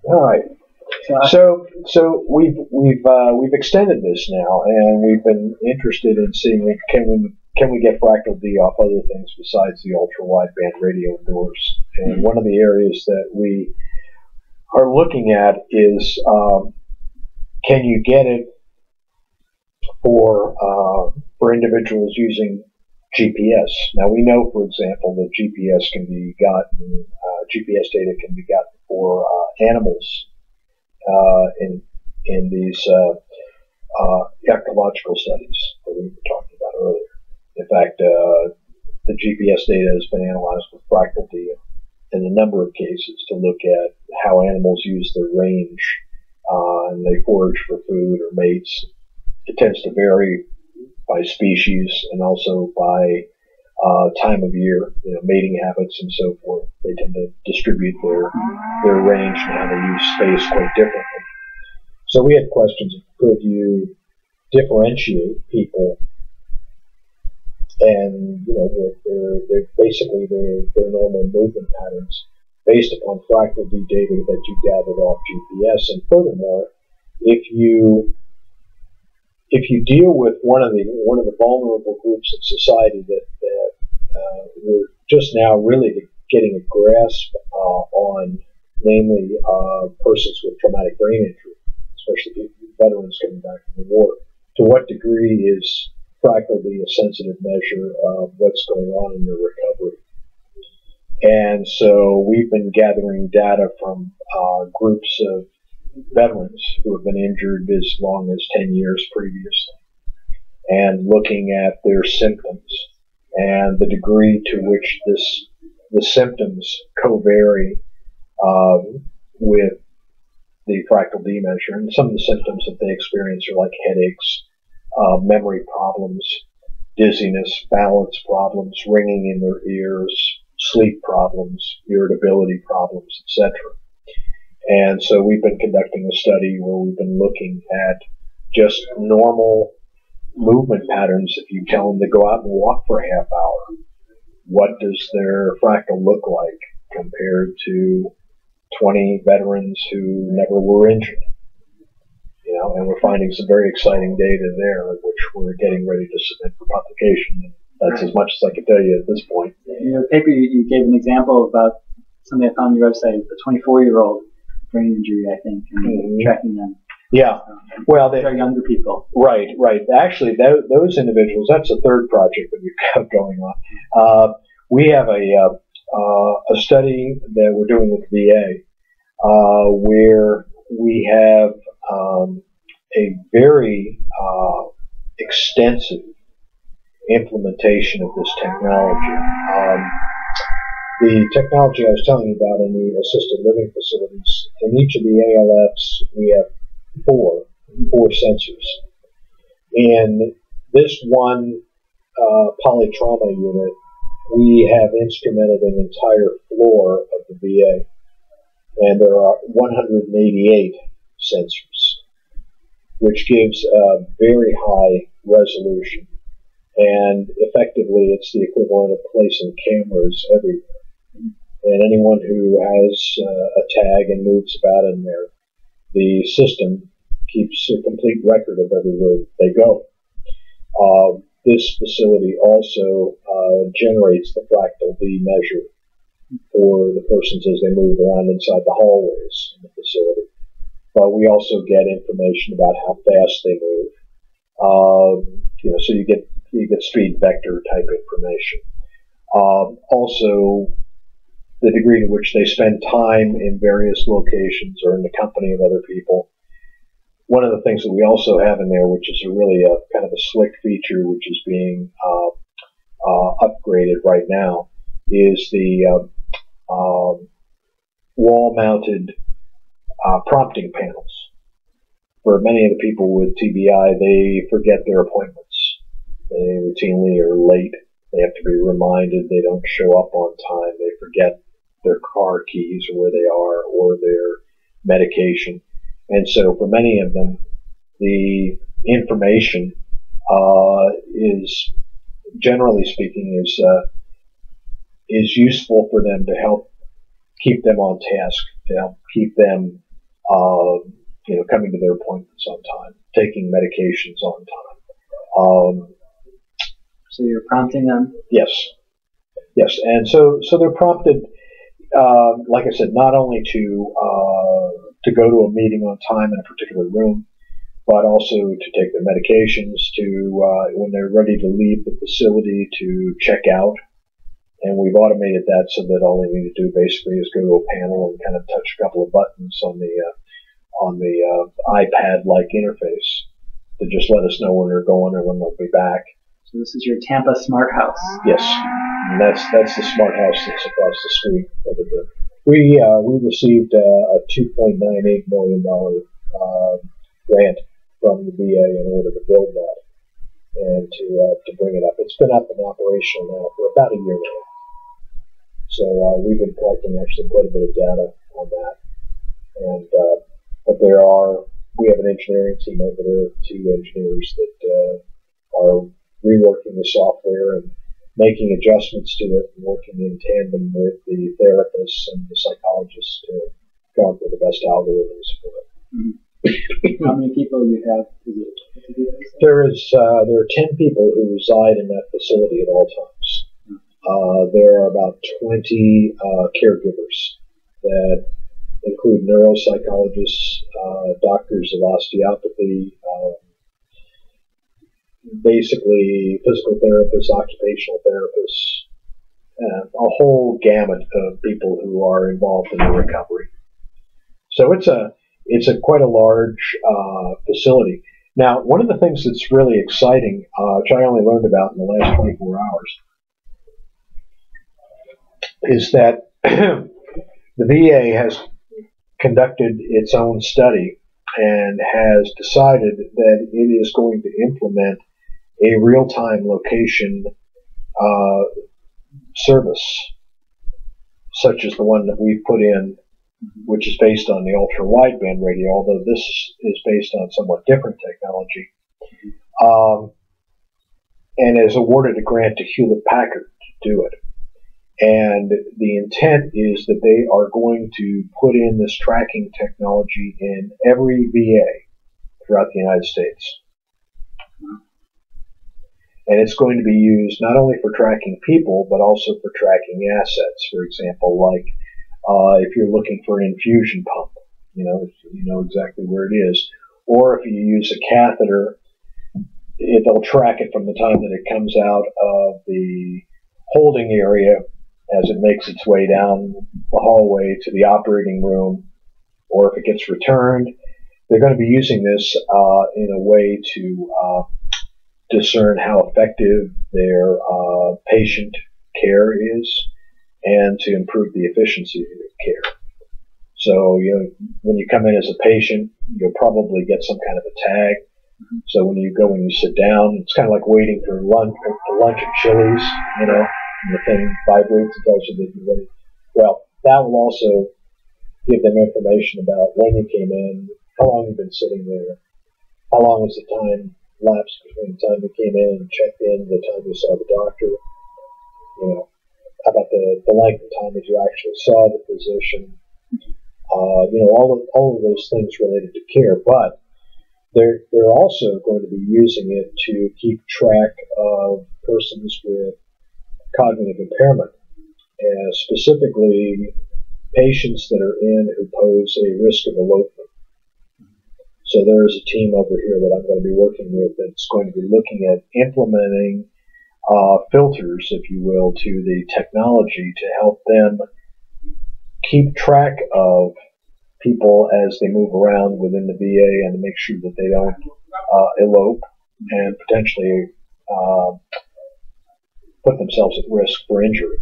All right. So we've extended this now, and we've been interested in seeing can we get fractal D off other things besides the ultra wideband radio indoors. And one of the areas that we are looking at is can you get it for individuals using GPS? Now we know, for example, that GPS data can be gotten for animals in these ecological studies that we were talking about earlier. In fact, the GPS data has been analyzed with fractal D in a number of cases to look at how animals use their range and they forage for food or mates. It tends to vary by species and also by time of year, mating habits and so forth. They tend to distribute their range and how they use space quite differently. So we had questions of could you differentiate people and their normal movement patterns based upon fractal D data that you gathered off GPS. And furthermore, if you deal with one of the vulnerable groups in society that we're just now really getting a grasp on, namely persons with traumatic brain injury, especially veterans coming back from the war, to what degree is fractal D a sensitive measure of what's going on in their recovery? And so we've been gathering data from groups of veterans who have been injured as long as 10 years previously, and looking at their symptoms and the degree to which the symptoms co-vary with the fractal D measure. And some of the symptoms that they experience are like headaches, memory problems, dizziness, balance problems, ringing in their ears, sleep problems, irritability problems, etc. And so we've been conducting a study where we've been looking at just normal movement patterns. If you tell them to go out and walk for a half hour, what does their fractal look like compared to 20 veterans who never were injured? And we're finding some very exciting data there, which we're getting ready to submit for publication. That's as much as I can tell you at this point. In your paper, you gave an example about something I found on your website, the 24-year-old brain injury, I think, and tracking them. Yeah. Well, they're younger people. Right. Actually, those individuals, that's a third project that we've got going on. We have a study that we're doing with the VA, where we have a very extensive implementation of this technology. The technology I was telling you about in the assisted living facilities, in each of the ALFs, we have four sensors. In this one polytrauma unit, we have instrumented an entire floor of the VA, and there are 188 sensors, which gives a very high resolution. And effectively, it's the equivalent of placing cameras everywhere. And anyone who has a tag and moves about in there, the system keeps a complete record of everywhere they go. This facility also generates the fractal D measure for the persons as they move around inside the hallways in the facility. But we also get information about how fast they move. So you get speed vector type information. Also, the degree to which they spend time in various locations or in the company of other people. One of the things that we also have in there, which is really a kind of a slick feature, which is being upgraded right now, is the wall-mounted prompting panels. For many of the people with TBI, they forget their appointments. They routinely are late. They have to be reminded. They don't show up on time. They forget their car keys or where they are or their medication. And so for many of them, the information is, generally speaking, is is useful for them to help keep them on task, to help keep them, coming to their appointments on time, taking medications on time. So you're prompting them? Yes. And so they're prompted, like I said, not only to go to a meeting on time in a particular room, but also to take their medications, to when they're ready to leave the facility, to check out. And we've automated that so that all they need to do basically is go to a panel and kind of touch a couple of buttons on the iPad-like interface to just let us know when they're going or when they'll be back. So this is your Tampa Smart House. Yes, and that's the smart house that's across the street over there. We received a $2.98 million grant from the VA in order to build that and to bring it up. It's been up and operational now for about a year now. So we've been collecting actually quite a bit of data on that. And but we have an engineering team over there, 2 engineers that are reworking the software and making adjustments to it and working in tandem with the therapists and the psychologists to come up with the best algorithms for it. Mm-hmm. How many people you have? There are 10 people who reside in that facility at all times. There are about 20 caregivers that include neuropsychologists, doctors of osteopathy, basically physical therapists, occupational therapists, a whole gamut of people who are involved in the recovery. So it's a quite a large facility. Now, one of the things that's really exciting, which I only learned about in the last 24 hours, is that the VA has conducted its own study and has decided that it is going to implement a real-time location service, such as the one that we've put in, which is based on the ultra-wideband radio, although this is based on somewhat different technology, and has awarded a grant to Hewlett-Packard to do it. And the intent is that they are going to put in this tracking technology in every VA throughout the United States. And it's going to be used not only for tracking people, but also for tracking assets. For example, like if you're looking for an infusion pump, you know exactly where it is. Or if you use a catheter, they'll track it from the time that it comes out of the holding area as it makes its way down the hallway to the operating room, or if it gets returned. They're going to be using this in a way to discern how effective their patient care is and to improve the efficiency of care. So, when you come in as a patient, you'll probably get some kind of a tag. So when you sit down, it's kind of like waiting for lunch at Chili's, and the thing vibrates and tells you that you're ready. Well, that will also give them information about when you came in, how long you've been sitting there, how long was the time lapse between the time you came in and checked in, the time you saw the doctor, how about the length of time that you actually saw the physician, all of those things related to care. But they're also going to be using it to keep track of persons with cognitive impairment, and specifically patients that are in who pose a risk of elopement. So there is a team over here that I'm going to be working with that's going to be looking at implementing filters, if you will, to the technology to help them keep track of people as they move around within the VA and to make sure that they don't elope and potentially put themselves at risk for injury.